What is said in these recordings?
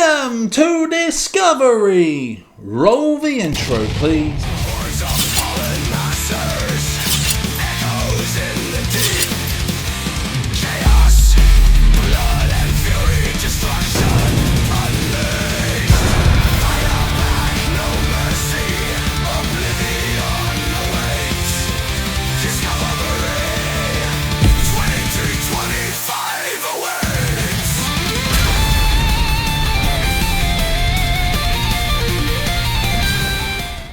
Welcome to Discovery! Roll the intro, please. Hordes of fallen masters, echoes in the deep. Chaos, blood and fury, destruction unleashed. Fire back, no mercy, oblivion awaits. Discovery, 2325 awaits.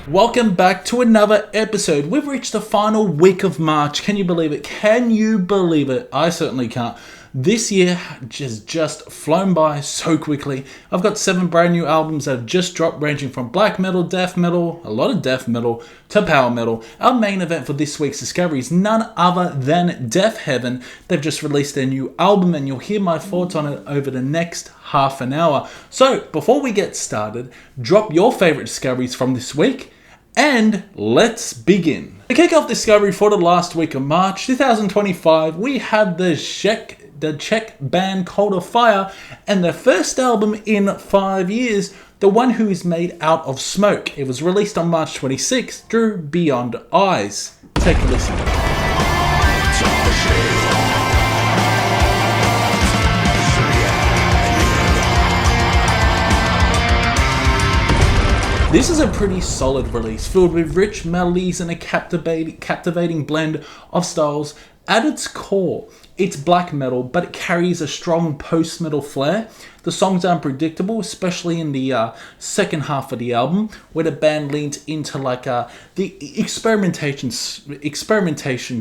Welcome back to another episode. We've reached the final week of March. Can you believe it? Can you believe it? I certainly can't. This year has just flown by so quickly. I've got 7 brand new albums that have just dropped, ranging from black metal, death metal, a lot of death metal, to power metal. Our main event for this week's Discovery is none other than Deafheaven. They've just released their new album and you'll hear my thoughts on it over the next half an hour. So before we get started, drop your favorite discoveries from this week and let's begin. To kick off Discovery for the last week of March 2025, we have the Czech band Cold of Fire and their first album in 5 years, The One Who Is Made Out of Smoke. It was released on March 26th through Beyond Eyes. Take a listen. This is a pretty solid release, filled with rich melodies and a captivating blend of styles. At its core, it's black metal, but it carries a strong post-metal flair. The songs are unpredictable, especially in the second half of the album, where the band leans into the experimentation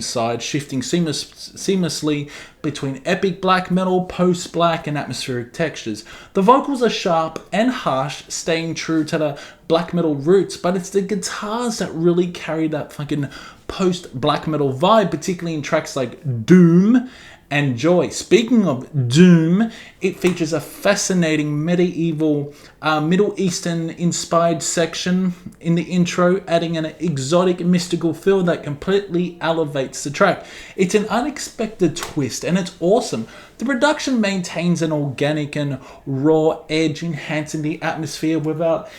side, shifting seamlessly between epic black metal, post-black, and atmospheric textures. The vocals are sharp and harsh, staying true to the black metal roots, but it's the guitars that really carry that fucking post-black metal vibe, particularly in tracks like Doom and Joy. Speaking of Doom, it features a fascinating medieval, Middle Eastern inspired section in the intro, adding an exotic mystical feel that completely elevates the track. It's an unexpected twist and it's awesome. The production maintains an organic and raw edge, enhancing the atmosphere without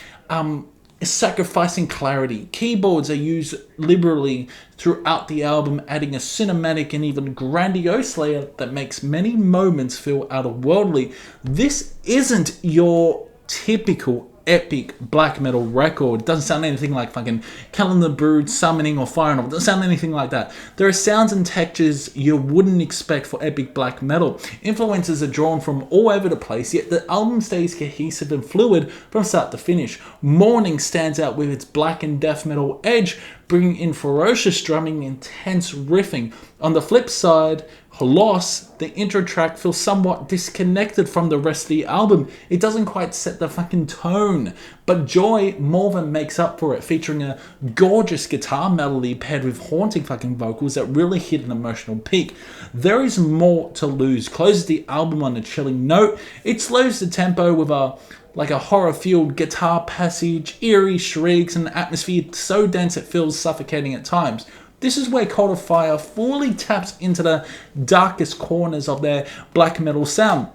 sacrificing clarity. Keyboards are used liberally throughout the album, adding a cinematic and even grandiose layer that makes many moments feel otherworldly. This isn't your typical epic black metal record. It doesn't sound anything like fucking Calendar Brood, Summoning, or Fire Novel. It doesn't sound anything like that. There are sounds and textures you wouldn't expect for epic black metal. Influences are drawn from all over the place, yet the album stays cohesive and fluid from start to finish. Mourning stands out with its black and death metal edge, bringing in ferocious drumming and intense riffing. On the flip side, Loss, the intro track, feels somewhat disconnected from the rest of the album. It doesn't quite set the fucking tone, but Joy more than makes up for it, featuring a gorgeous guitar melody paired with haunting fucking vocals that really hit an emotional peak. There Is More to Lose closes the album on a chilling note. It slows the tempo with a horror-fueled guitar passage, eerie shrieks, and an atmosphere so dense it feels suffocating at times. This is where Cold of Fire fully taps into the darkest corners of their black metal sound.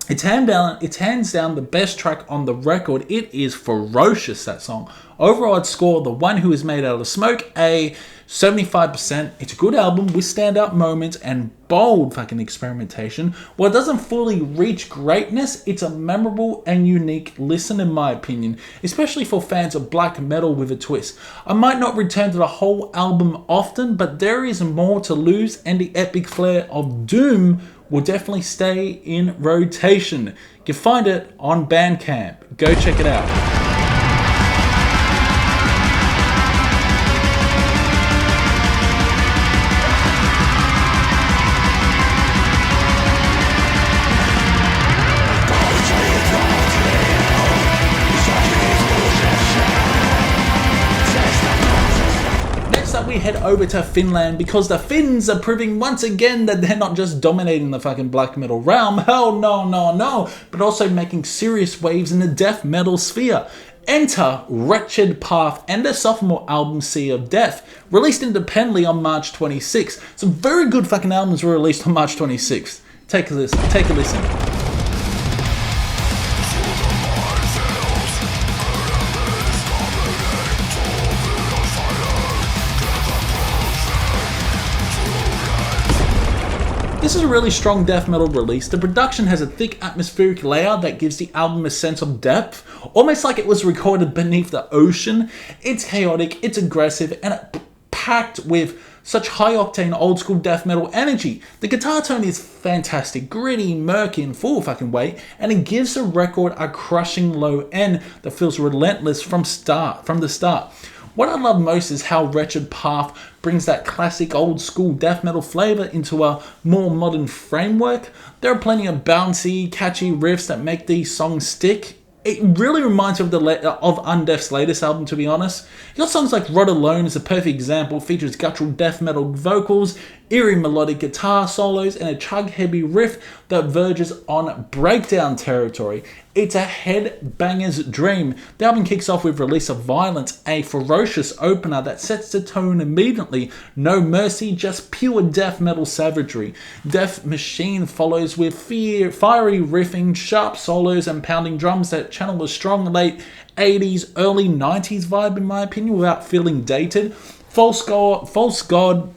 It's hands down the best track on the record. It is ferocious, that song. Overall, I'd score The One Who Is Made Out of Smoke a 75%. It's a good album with standout moments and bold fucking experimentation. While it doesn't fully reach greatness, it's a memorable and unique listen in my opinion, especially for fans of black metal with a twist. I might not return to the whole album often, but There Is More to Lose and the epic flair of Doom will definitely stay in rotation. You can find it on Bandcamp. Go check it out. We head over to Finland because the Finns are proving once again that they're not just dominating the fucking black metal realm, hell no, but also making serious waves in the death metal sphere. Enter Wretched Path and their sophomore album Sea of Death, released independently on March 26th. Some very good fucking albums were released on March 26th. Take a listen. This is a really strong death metal release. The production has a thick atmospheric layer that gives the album a sense of depth, almost like it was recorded beneath the ocean. It's chaotic, it's aggressive, and it's packed with such high-octane old-school death metal energy. The guitar tone is fantastic, gritty, murky, and full fucking weight, and it gives the record a crushing low end that feels relentless from the start. What I love most is how Wretched Path brings that classic old-school death metal flavor into a more modern framework. There are plenty of bouncy, catchy riffs that make these songs stick. It really reminds me of Undeath's latest album, to be honest. You got songs like Rot Alone is a perfect example. It features guttural death metal vocals, eerie melodic guitar solos, and a chug-heavy riff that verges on breakdown territory. It's a headbanger's dream. The album kicks off with Release of Violence, a ferocious opener that sets the tone immediately. No mercy, just pure death metal savagery. Death Machine follows with fiery riffing, sharp solos, and pounding drums that channel a strong late 80s, early 90s vibe, in my opinion, without feeling dated. False God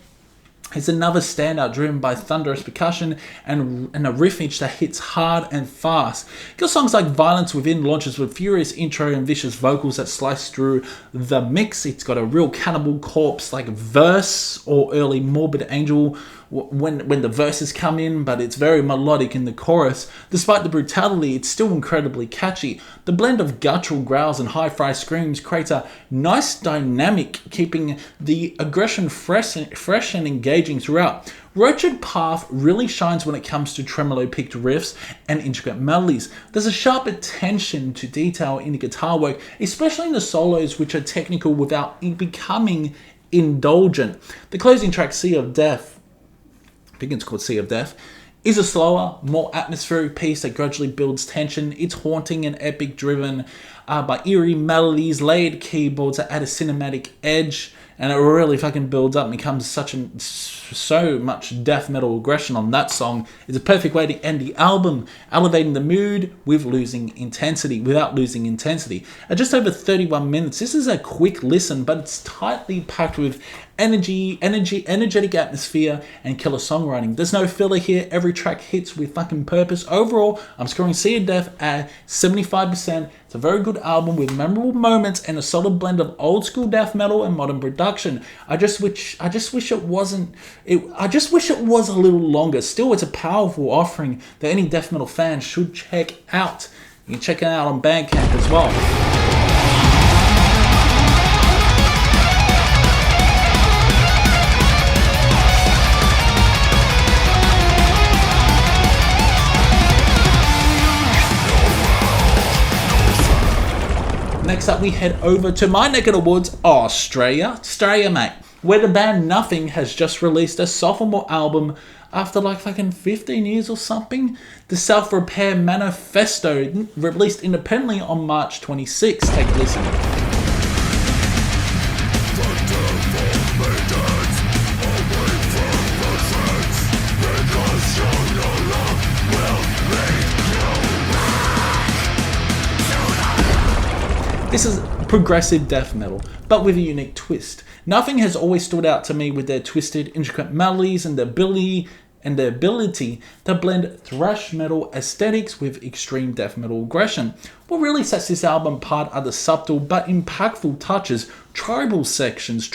is another standout, driven by thunderous percussion and a riffage that hits hard and fast. Got songs like Violence Within launches with furious intro and vicious vocals that slice through the mix. It's got a real Cannibal Corpse like verse, or early Morbid Angel when the verses come in, but it's very melodic in the chorus. Despite the brutality, it's still incredibly catchy. The blend of guttural growls and hi-fi screams creates a nice dynamic, keeping the aggression fresh and engaging throughout. Wretched Path really shines when it comes to tremolo-picked riffs and intricate melodies. There's a sharp attention to detail in the guitar work, especially in the solos, which are technical without becoming indulgent. The closing track, Sea of Death, I think it's called Sea of Death, is a slower, more atmospheric piece that gradually builds tension. It's haunting and epic, driven by eerie melodies, layered keyboards that add a cinematic edge, and it really fucking builds up and becomes so much death metal aggression on that song. It's a perfect way to end the album, elevating the mood without losing intensity. At just over 31 minutes, this is a quick listen, but it's tightly packed with energetic atmosphere and killer songwriting. There's no filler here. Every track hits with fucking purpose. Overall, I'm scoring Sea of Death at 75%. It's a very good album with memorable moments and a solid blend of old school death metal and modern production. I just wish it was a little longer. Still, it's a powerful offering that any death metal fan should check out. You can check it out on Bandcamp as well. Next up, we head over to my neck of the woods, Australia, mate, where the band Nothing has just released a sophomore album after like fucking 15 years or something. The self-repair Manifesto, released independently on March 26. Take a listen. This is progressive death metal, but with a unique twist. Nothing has always stood out to me with their twisted, intricate melodies and their ability to blend thrash metal aesthetics with extreme death metal aggression. What really sets this album apart are the subtle but impactful touches, tribal sections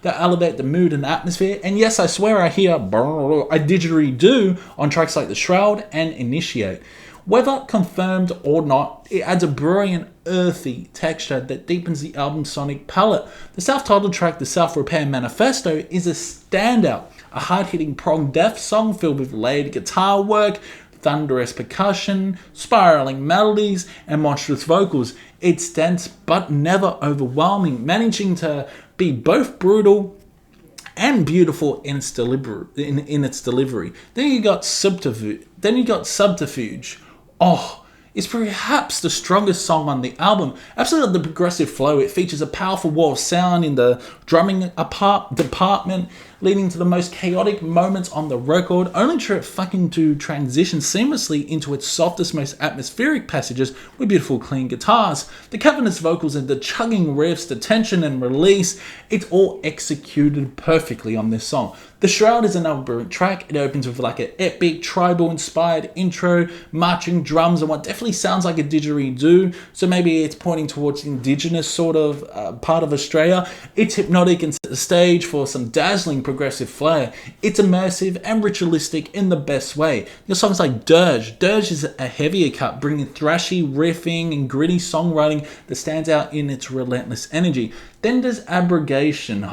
that elevate the mood and atmosphere. And yes, I swear I hear a didgeridoo on tracks like The Shroud and Initiate. Whether confirmed or not, it adds a brilliant, earthy texture that deepens the album's sonic palette. The self-titled track, The Self-Repair Manifesto, is a standout, a hard-hitting prog death song filled with layered guitar work, thunderous percussion, spiraling melodies, and monstrous vocals. It's dense but never overwhelming, managing to be both brutal and beautiful in its delivery. Then you got Subterfuge. Oh, it's perhaps the strongest song on the album. Absolutely the progressive flow. It features a powerful wall of sound in the drumming department, leading to the most chaotic moments on the record, only to transition seamlessly into its softest, most atmospheric passages with beautiful, clean guitars. The cavernous vocals and the chugging riffs, the tension and release, it's all executed perfectly on this song. The Shroud is another brilliant track. It opens with like an epic tribal-inspired intro, marching drums, and what definitely sounds like a didgeridoo. So maybe it's pointing towards the indigenous sort of part of Australia. It's hypnotic and sets the stage for some dazzling progressive flair. It's immersive and ritualistic in the best way. Your songs like Dirge. Dirge is a heavier cut, bringing thrashy riffing and gritty songwriting that stands out in its relentless energy. Then there's Abrogation.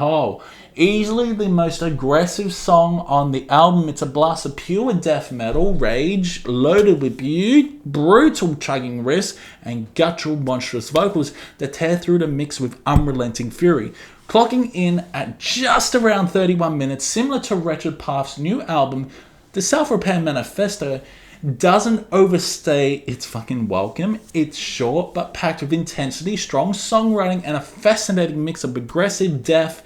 Easily the most aggressive song on the album. It's a blast of pure death metal rage, loaded with brutal chugging riffs and guttural monstrous vocals that tear through the mix with unrelenting fury. Clocking in at just around 31 minutes, similar to Wretched Path's new album, the Self-Repair Manifesto doesn't overstay its fucking welcome. It's short but packed with intensity, strong songwriting, and a fascinating mix of progressive death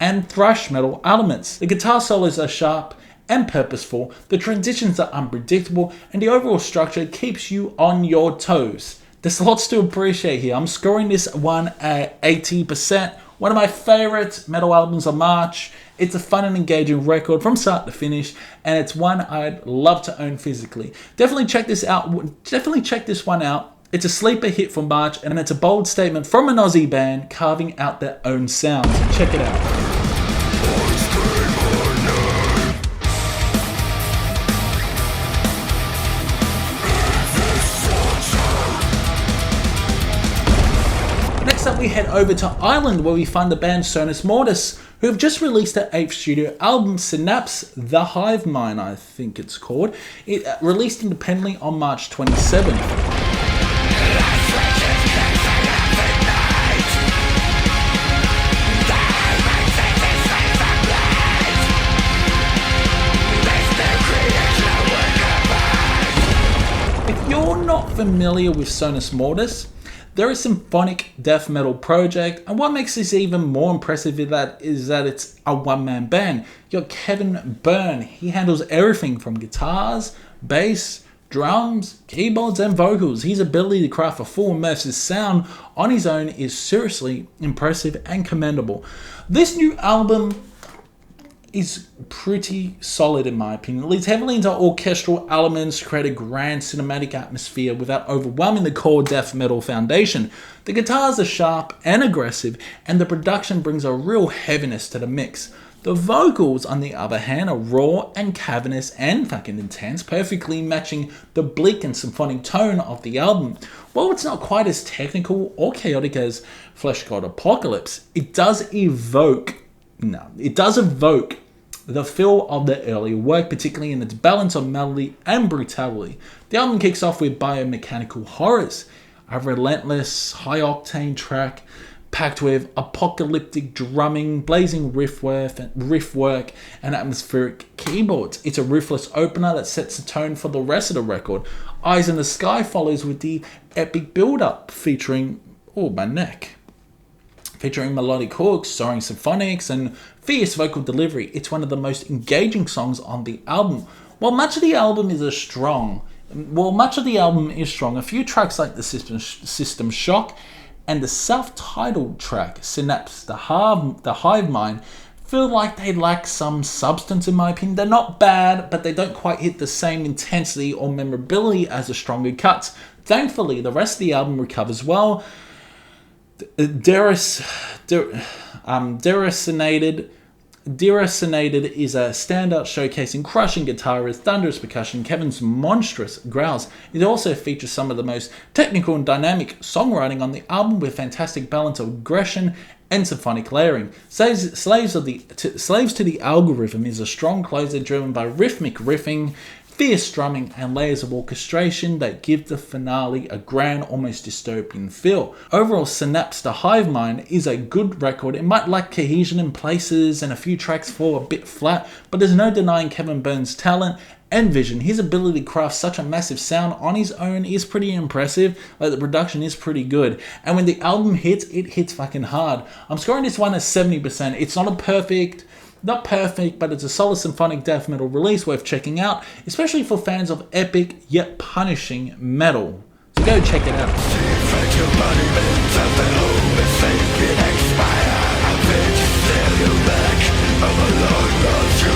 and thrash metal elements. The guitar solos are sharp and purposeful, the transitions are unpredictable, and the overall structure keeps you on your toes. There's lots to appreciate here. I'm scoring this one at 80%. One of my favorite metal albums of March. It's a fun and engaging record from start to finish, and it's one I'd love to own physically. Definitely check this one out. It's a sleeper hit for March, and it's a bold statement from an Aussie band carving out their own sound. So check it out. Next up, we head over to Ireland, where we find the band Sonus Mortis, who have just released their 8th studio album, Synapse, The Hivemind, I think it's called. It released independently on March 27th. If you're not familiar with Sonus Mortis, they're a symphonic death metal project, and what makes this even more impressive is that it's a one-man band. You got Kevin Byrne. He handles everything from guitars, bass, drums, keyboards, and vocals. His ability to craft a full immersive sound on his own is seriously impressive and commendable. This new album is pretty solid in my opinion. It leads heavily into orchestral elements to create a grand cinematic atmosphere without overwhelming the core death metal foundation. The guitars are sharp and aggressive, and the production brings a real heaviness to the mix. The vocals, on the other hand, are raw and cavernous and fucking intense, perfectly matching the bleak and symphonic tone of the album. While it's not quite as technical or chaotic as Flesh God Apocalypse, it does evoke the feel of the earlier work, particularly in its balance of melody and brutality. The album kicks off with Biomechanical Horrors, a relentless, high-octane track packed with apocalyptic drumming, blazing riff work, and atmospheric keyboards. It's a ruthless opener that sets the tone for the rest of the record. Eyes in the Sky follows with the epic build-up featuring melodic hooks, soaring symphonics, and fierce vocal delivery. It's one of the most engaging songs on the album. While much of the album is strong, a few tracks like the System Shock and the self-titled track, Synapse, The Hivemind, feel like they lack some substance in my opinion. They're not bad, but they don't quite hit the same intensity or memorability as the stronger cuts. Thankfully, the rest of the album recovers well. Deracinated is a standout showcasing crushing guitar with thunderous percussion, Kevin's monstrous growls. It also features some of the most technical and dynamic songwriting on the album with fantastic balance of aggression and symphonic layering. Slaves to the Algorithm is a strong closer driven by rhythmic riffing, fierce drumming, and layers of orchestration that give the finale a grand, almost dystopian feel. Overall, Synapse, The Hivemind is a good record. It might lack cohesion in places and a few tracks fall a bit flat, but there's no denying Kevin Byrne's talent and vision. His ability to craft such a massive sound on his own is pretty impressive. The production is pretty good, and when the album hits, it hits fucking hard. I'm scoring this one as 70%. It's not perfect, but it's a solid symphonic death metal release worth checking out, especially for fans of epic yet punishing metal. So go check it out. Alone lost you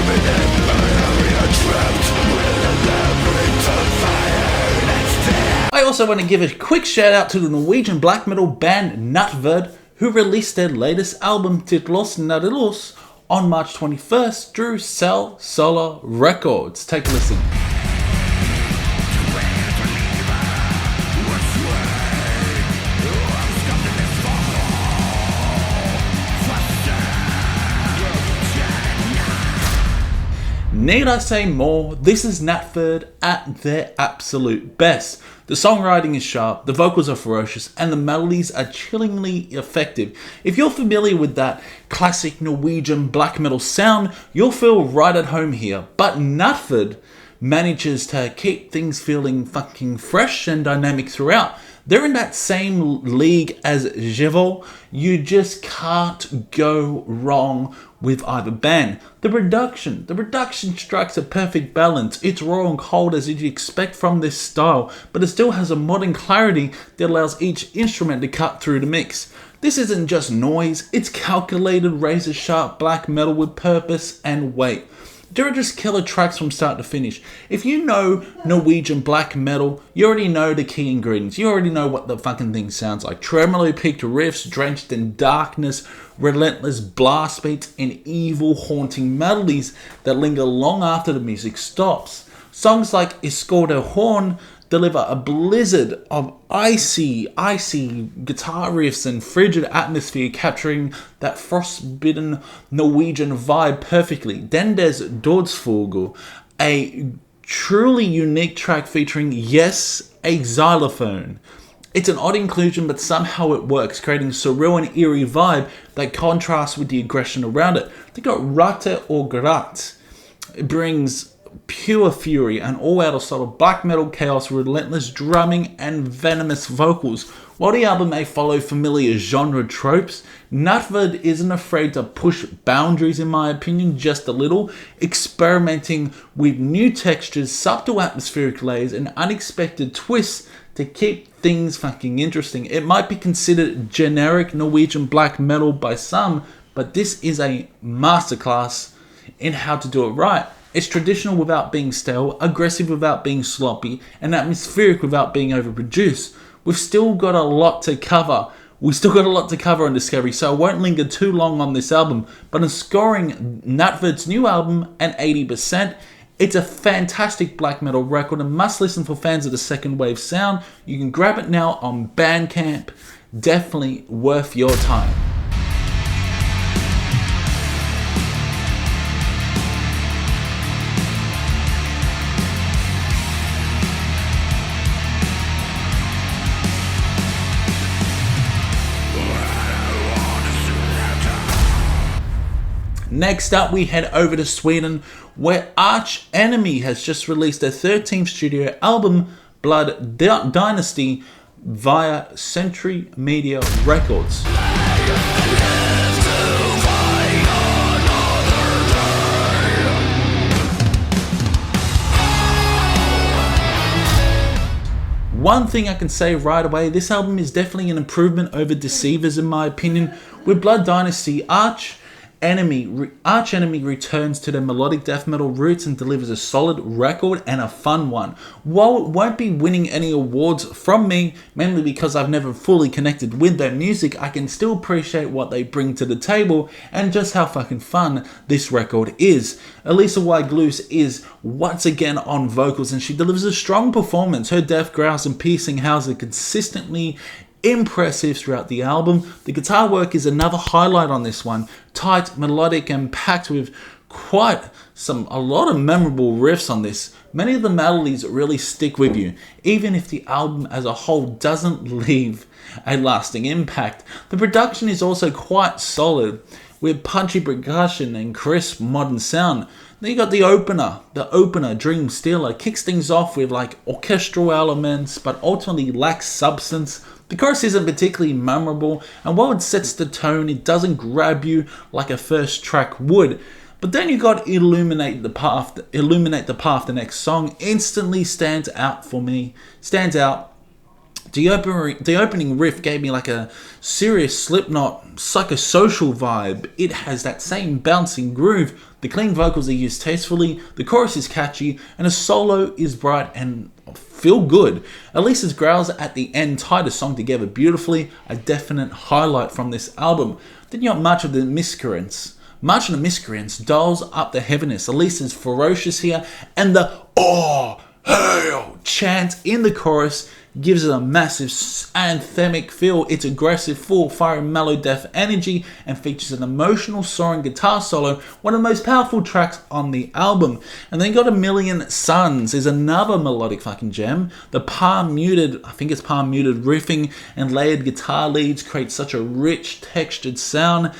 I also want to give a quick shout out to the Norwegian black metal band Nattverd, who released their latest album Tidlos Naadesloes on March 21st through Cell Solar Records. Take a listen. Need I say more? This is Nattverd at their absolute best. The songwriting is sharp, the vocals are ferocious, and the melodies are chillingly effective. If you're familiar with that classic Norwegian black metal sound, you'll feel right at home here. But Nattverd manages to keep things feeling fucking fresh and dynamic throughout. They're in that same league as Hivemind. You just can't go wrong with either band. The production strikes a perfect balance. It's raw and cold as you'd expect from this style, but it still has a modern clarity that allows each instrument to cut through the mix. This isn't just noise, it's calculated, razor sharp black metal with purpose and weight. There are just killer tracks from start to finish. If you know Norwegian black metal, you already know the key ingredients. You already know what the fucking thing sounds like. Tremolo-picked riffs drenched in darkness, relentless blast beats, and evil haunting melodies that linger long after the music stops. Songs like Iskorde Horn deliver a blizzard of icy guitar riffs and frigid atmosphere, capturing that frostbitten Norwegian vibe perfectly. Then there's Dødsfugl, a truly unique track featuring, yes, a xylophone. It's an odd inclusion, but somehow it works, creating a surreal and eerie vibe that contrasts with the aggression around it. They got Rate or Grat. It brings pure fury and all-out assault of black metal chaos, relentless drumming and venomous vocals. While the album may follow familiar genre tropes, Nattverd isn't afraid to push boundaries, in my opinion, just a little, experimenting with new textures, subtle atmospheric layers, and unexpected twists to keep things fucking interesting. It might be considered generic Norwegian black metal by some, but this is a masterclass in how to do it right. It's traditional without being stale, aggressive without being sloppy, and atmospheric without being overproduced. We've still got a lot to cover. On Discovery, so I won't linger too long on this album, but I'm scoring Nattverd's new album an 80%. It's a fantastic black metal record and must listen for fans of the second wave sound. You can grab it now on Bandcamp. Definitely worth your time. Next up, we head over to Sweden, where Arch Enemy has just released their 13th studio album, Blood Dynasty, via Century Media Records. One thing I can say right away, this album is definitely an improvement over Deceivers in my opinion. With Blood Dynasty, Arch Enemy returns to their melodic death metal roots and delivers a solid record and a fun one. While it won't be winning any awards from me, mainly because I've never fully connected with their music, I can still appreciate what they bring to the table and just how fucking fun this record is. Elisa Weigluss is once again on vocals and she delivers a strong performance. Her death growls and piercing howls are consistently impressive throughout the album. The guitar work is another highlight on this one. Tight, melodic, and packed with a lot of memorable riffs on this. Many of the melodies really stick with you, even if the album as a whole doesn't leave a lasting impact. The production is also quite solid, with punchy percussion and crisp modern sound. Then you got the opener, Dream Stealer, kicks things off with like orchestral elements, but ultimately lacks substance. The chorus isn't particularly memorable, and while it sets the tone, it doesn't grab you like a first track would. But then you got Illuminate the Path, the next song instantly stands out The opening riff gave me like a serious Slipknot psychosocial vibe. It has that same bouncing groove. The clean vocals are used tastefully, the chorus is catchy, and the solo is bright and feel good. Elisa's growls at the end tie the song together beautifully, a definite highlight from this album. Then you got March of the Miscreants. March of the Miscreants dials up the heaviness. Elisa's ferocious here, and the "oh, hail" chant in the chorus gives it a massive anthemic feel. It's aggressive, full, fiery, mellow death energy and features an emotional soaring guitar solo, one of the most powerful tracks on the album. And then you got A Million Suns is another melodic fucking gem. The palm muted riffing and layered guitar leads create such a rich textured sound.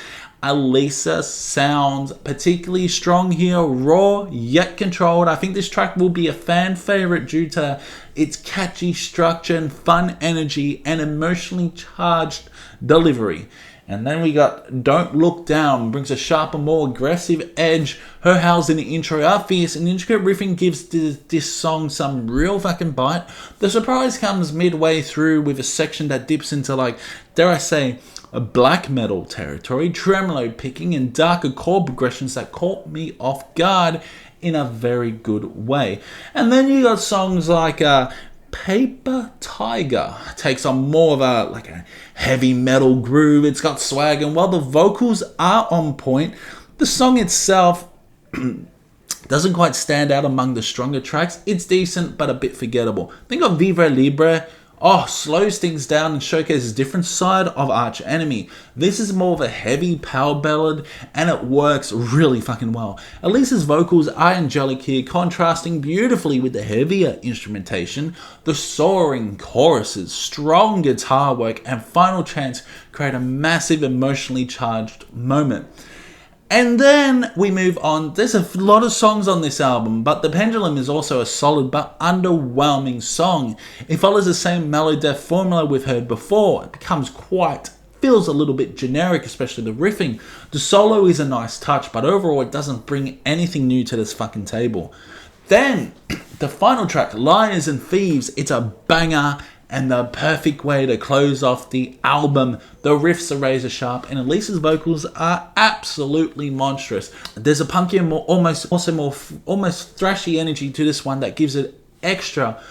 Elisa sounds particularly strong here, raw yet controlled. I think this track will be a fan favorite due to its catchy structure and fun energy and emotionally charged delivery. And then we got Don't Look Down, brings a sharper, more aggressive edge. Her howls in the intro are fierce, and intricate riffing gives this song some real fucking bite. The surprise comes midway through with a section that dips into, like, dare I say, a black metal territory, tremolo picking and darker chord progressions that caught me off guard in a very good way. And then you got songs like Paper Tiger takes on more of a heavy metal groove. It's got swag, and while the vocals are on point, the song itself doesn't quite stand out among the stronger tracks. It's decent but a bit forgettable. Then you got Vivre Libre. Slows things down and showcases a different side of Arch Enemy. This is more of a heavy power ballad, and it works really fucking well. Elisa's vocals are angelic here, contrasting beautifully with the heavier instrumentation. The soaring choruses, strong guitar work, and final chants create a massive emotionally charged moment. And then we move on. There's a lot of songs on this album, but The Pendulum is also a solid but underwhelming song. It follows the same mellow death formula we've heard before. It feels a little bit generic, especially the riffing. The solo is a nice touch, but overall it doesn't bring anything new to this fucking table. Then, the final track, Liars and Thieves, it's a banger and the perfect way to close off the album. The riffs are razor sharp, and Elisa's vocals are absolutely monstrous. There's a punkier, almost thrashy energy to this one that gives it extra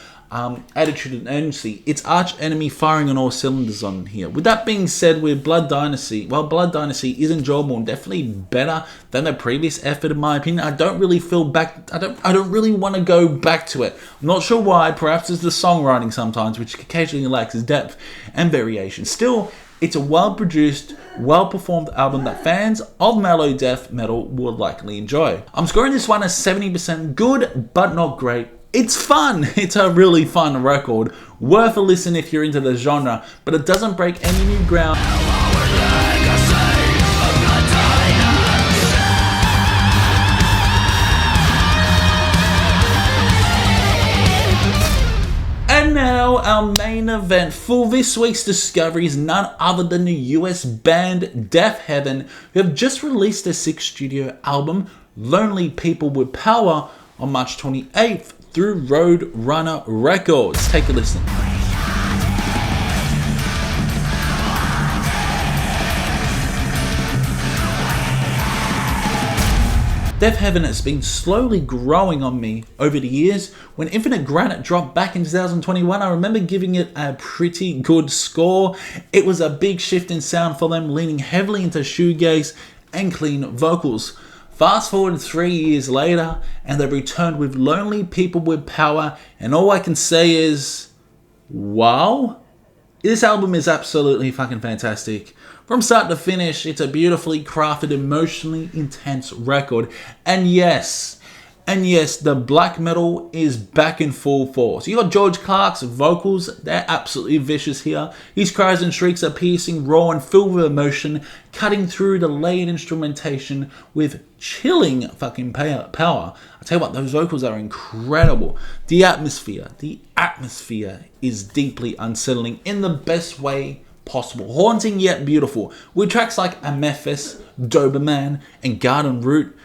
attitude and urgency. It's Arch Enemy firing on all cylinders on here. With that being said, with Blood Dynasty, well, Blood Dynasty is enjoyable and definitely better than the previous effort in my opinion. I don't really want to go back to it. I'm not sure why. Perhaps it's the songwriting sometimes, which occasionally lacks depth and variation. Still, it's a well-produced, well-performed album that fans of mellow death metal will likely enjoy. I'm scoring this one as 70% good, but not great. It's fun. It's a really fun record. Worth a listen if you're into the genre, but it doesn't break any new ground. And now our main event for this week's discovery is none other than the US band Deafheaven, who have just released their 6th studio album, Lonely People with Power, on March 28th. Through Roadrunner Records. Take a listen. Deafheaven has been slowly growing on me over the years. When Infinite Granite dropped back in 2021, I remember giving it a pretty good score. It was a big shift in sound for them, leaning heavily into shoegaze and clean vocals. Fast forward 3 years later, and they've returned with Lonely People with Power, and all I can say is, wow. This album is absolutely fucking fantastic. From start to finish, it's a beautifully crafted, emotionally intense record. And yes, the black metal is back in full force. You got George Clark's vocals, they're absolutely vicious here. His cries and shrieks are piercing, raw, and filled with emotion, cutting through the layered instrumentation with chilling fucking power. I tell you what, those vocals are incredible. The atmosphere is deeply unsettling in the best way possible. Haunting yet beautiful. With tracks like Amethyst, Doberman, and Garden Route,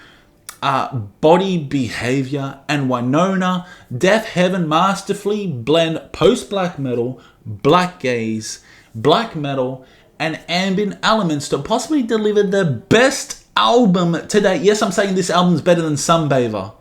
Body Behavior, and Winona, Deafheaven masterfully blend post-black metal, black gaze, black metal, and ambient elements to possibly deliver the best album to date. Yes, I'm saying this album's better than Sunbather.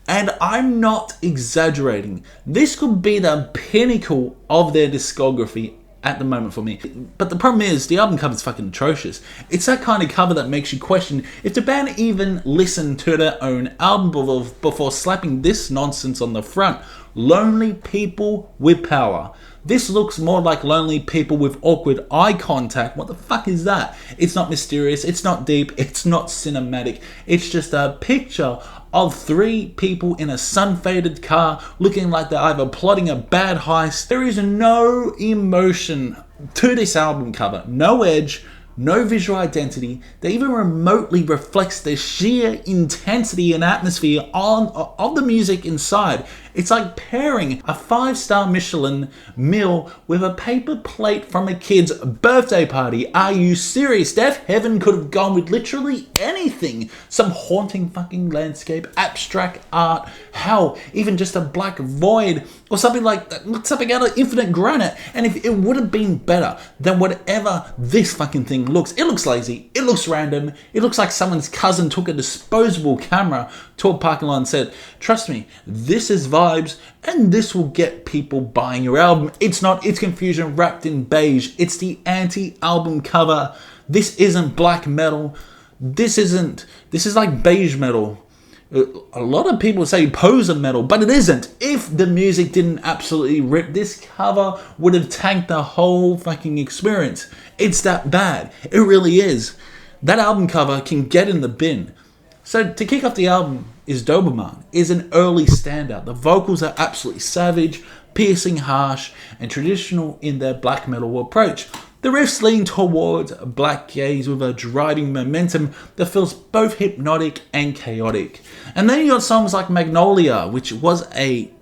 And I'm not exaggerating. This could be the pinnacle of their discography at the moment for me. But the problem is, the album cover's fucking atrocious. It's that kind of cover that makes you question if the band even listened to their own album before slapping this nonsense on the front. Lonely people with power. This looks more like lonely people with awkward eye contact. What the fuck is that? It's not mysterious, it's not deep, it's not cinematic. It's just a picture of three people in a sun-faded car looking like they're either plotting a bad heist. There is no emotion to this album cover. No edge, no visual identity that even remotely reflects the sheer intensity and atmosphere of the music inside. It's like pairing a 5-star Michelin meal with a paper plate from a kid's birthday party. Are you serious? Deafheaven could have gone with literally anything. Some haunting fucking landscape, abstract art, hell, even just a black void or something like that, something out of Infinite Granite. And if it would have been better than whatever this fucking thing looks. It looks lazy, it looks random, it looks like someone's cousin took a disposable camera to a parking lot and said, trust me, this is vibes and this will get people buying your album. It's not, it's confusion wrapped in beige. It's the anti-album cover. This isn't black metal. This is like beige metal. A lot of people say poser metal, but it isn't. If the music didn't absolutely rip, this cover would have tanked the whole fucking experience. It's that bad. It really is. That album cover can get in the bin. So to kick off the album is Doberman, is an early standout. The vocals are absolutely savage, piercing, harsh, and traditional in their black metal approach. The riffs lean towards black gaze with a driving momentum that feels both hypnotic and chaotic. And then you got songs like Magnolia, which was a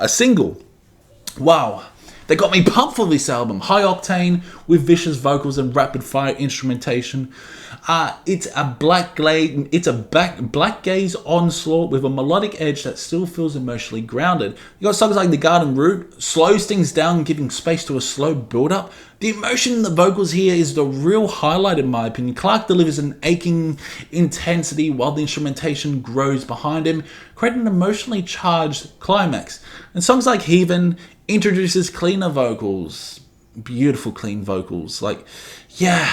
single. Wow. They got me pumped for this album. High octane with vicious vocals and rapid fire instrumentation. It's a black gaze onslaught with a melodic edge that still feels emotionally grounded. You got songs like The Garden Route, slows things down, giving space to a slow build-up. The emotion in the vocals here is the real highlight in my opinion. Clark delivers an aching intensity while the instrumentation grows behind him, creating an emotionally charged climax. And songs like Heathen introduces cleaner vocals. Beautiful clean vocals. Like, yeah,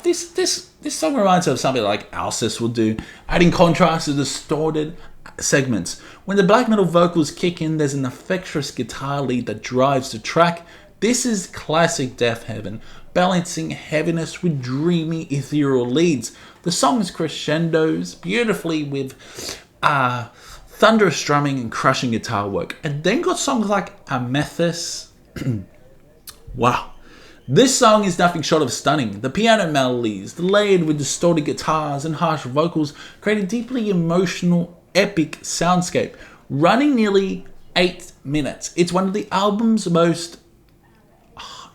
this song reminds me of something like Alcest would do, adding contrast to distorted segments. When the black metal vocals kick in, there's an infectious guitar lead that drives the track. This is classic Deafheaven, balancing heaviness with dreamy, ethereal leads. The song crescendos beautifully with thunderous strumming and crushing guitar work. And then got songs like Amethyst. Wow. This song is nothing short of stunning. The piano melodies, layered with distorted guitars and harsh vocals, create a deeply emotional, epic soundscape, running nearly 8 minutes. It's one of the album's most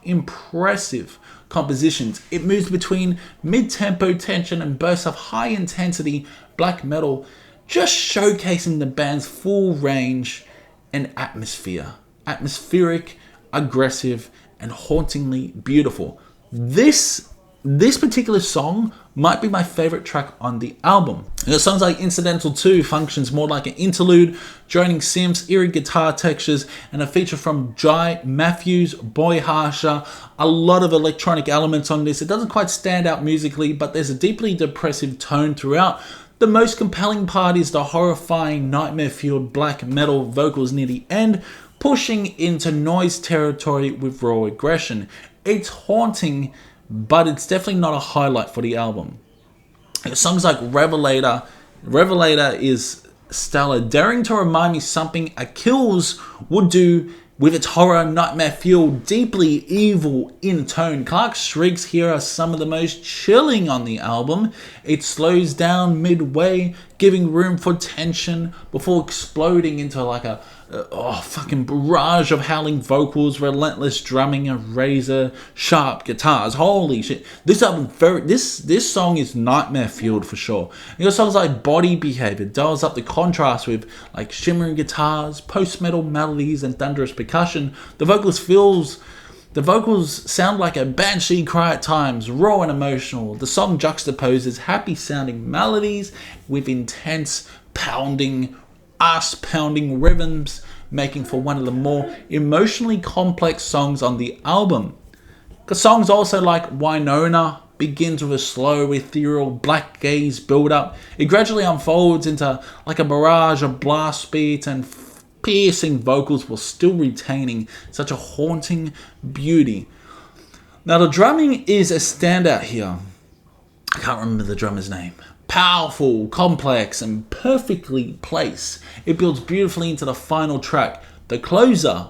impressive compositions. It moves between mid-tempo tension and bursts of high-intensity black metal, just showcasing the band's full range and atmosphere. Atmospheric, aggressive, and hauntingly beautiful. This particular song might be my favorite track on the album. The songs like Incidental 2 functions more like an interlude, joining Synapse, eerie guitar textures, and a feature from Jai Matthews, Boy Harsher. A lot of electronic elements on this. It doesn't quite stand out musically, but there's a deeply depressive tone throughout. The most compelling part is the horrifying, nightmare-fueled black metal vocals near the end, pushing into noise territory with raw aggression. It's haunting, but it's definitely not a highlight for the album. Songs like Revelator is stellar, daring to remind me something a Kills would do with its horror, nightmare-fueled, deeply evil in tone. Clark's shrieks here are some of the most chilling on the album. It slows down midway, giving room for tension before exploding into like a fucking barrage of howling vocals, relentless drumming, and razor sharp guitars. Holy shit! This album, this song is nightmare fueled for sure. You got songs like Body Behavior, dials up the contrast with like shimmering guitars, post-metal melodies, and thunderous percussion. The vocals sound like a banshee cry at times, raw and emotional. The song juxtaposes happy-sounding melodies with intense ass-pounding rhythms, making for one of the more emotionally complex songs on the album. Because songs also like Winona begins with a slow, ethereal, black gaze build-up. It gradually unfolds into like a barrage of blast beats and piercing vocals while still retaining such a haunting beauty. Now the drumming is a standout here. I can't remember the drummer's name. Powerful, complex, and perfectly placed. It builds beautifully into the final track, the closer,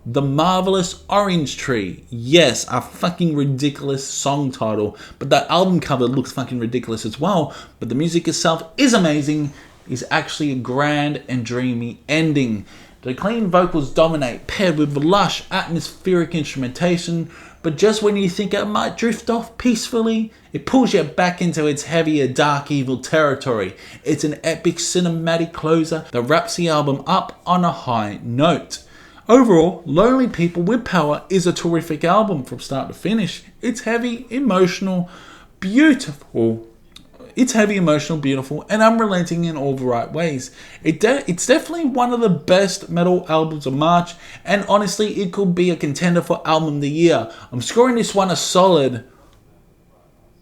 The Marvelous Orange Tree. Yes, a fucking ridiculous song title, but that album cover looks fucking ridiculous as well. But the music itself is amazing. Is actually a grand and dreamy ending. The clean vocals dominate, paired with lush atmospheric instrumentation, but just when you think it might drift off peacefully, it pulls you back into its heavier, dark, evil territory. It's an epic cinematic closer that wraps the album up on a high note. Overall, Lonely People with Power is a terrific album from start to finish. It's heavy, emotional, beautiful. It's heavy, emotional, beautiful, and unrelenting in all the right ways. It's definitely one of the best metal albums of March, and honestly, it could be a contender for Album of the Year. I'm scoring this one a solid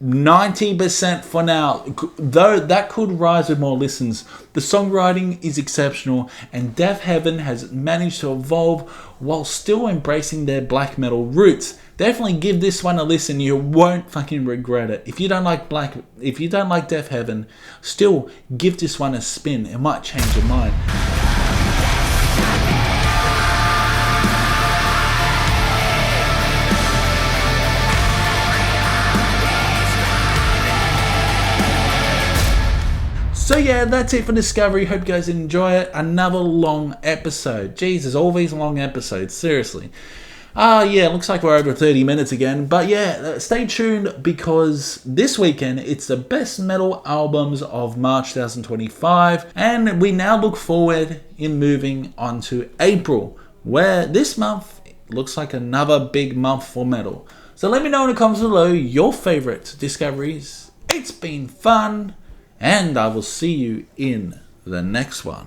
90% for now, though that could rise with more listens. The songwriting is exceptional, and Deafheaven has managed to evolve while still embracing their black metal roots. Definitely give this one a listen. You won't fucking regret it. If you don't like Deafheaven, still give this one a spin. It might change your mind. So yeah, that's it for Discovery. Hope you guys enjoy it. Another long episode. Jesus, all these long episodes. Seriously. Yeah, looks like we're over 30 minutes again. But yeah, stay tuned because this weekend it's the best metal albums of March 2025. And we now look forward in moving on to April, where this month looks like another big month for metal. So let me know in the comments below your favorite discoveries. It's been fun. And I will see you in the next one.